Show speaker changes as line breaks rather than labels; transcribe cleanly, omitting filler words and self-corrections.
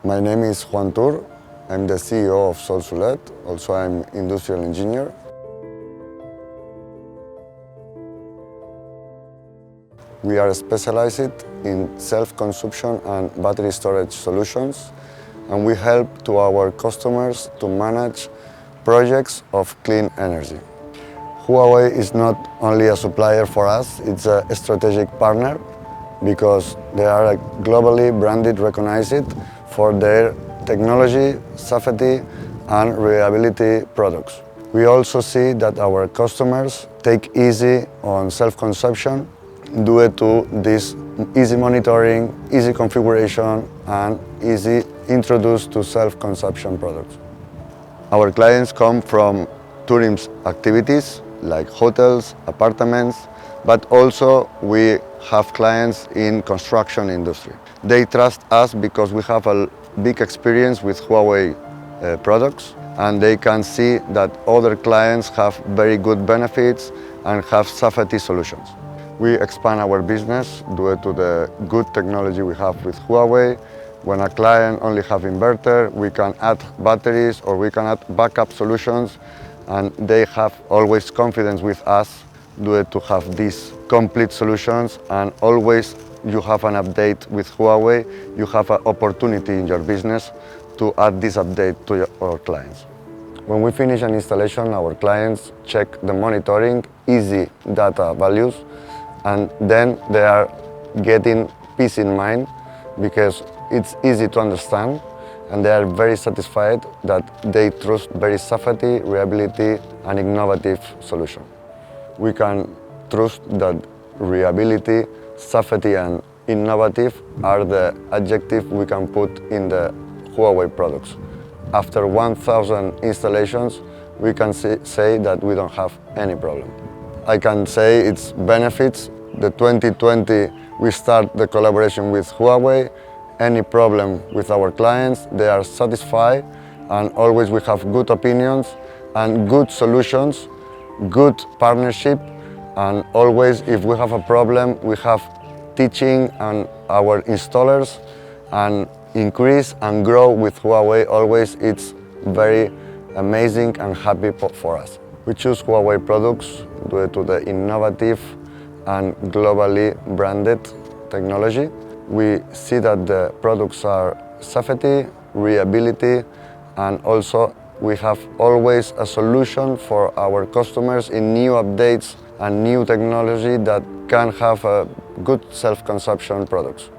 My name is Juan Tur. I'm the CEO of Solsulet. Also, I'm industrial engineer. We are specialized in self-consumption and battery storage solutions, and we help to our customers to manage projects of clean energy. Huawei is not only a supplier for us, it's a strategic partner because they are globally branded, recognized for their technology, safety, and reliability products. We also see that our customers take easy on self-consumption due to this easy monitoring, easy configuration, and easy introduce to self-consumption products. Our clients come from tourism activities like hotels, apartments, but also we have clients in construction industry. They trust us because we have a big experience with Huawei products, and they can see that other clients have very good benefits and have safety solutions. We expand our business due to the good technology we have with Huawei. When a client only have inverter, we can add batteries or we can add backup solutions, and they have always confidence with us due to have these complete solutions, and always you have an update with Huawei, you have an opportunity in your business to add this update to our clients. When we finish an installation, our clients check the monitoring, easy data values, and then they are getting peace in mind because it's easy to understand, and they are very satisfied that they trust very safety, reliability, and innovative solution. We can trust that reliability, safety, and innovative are the adjectives we can put in the Huawei products. After 1,000 installations, we can say that we don't have any problem. I can say its benefits. The 2020, we start the collaboration with Huawei. Any problem with our clients, they are satisfied, and always we have good opinions and good solutions, good partnership, and always if we have a problem, we have teaching and our installers, and increase and grow with Huawei. Always it's very amazing and happy for us. We choose Huawei products due to the innovative and globally branded technology. We see that the products are safety, reliability, and also we have always a solution for our customers in new updates and new technology that can have a good self-consumption products.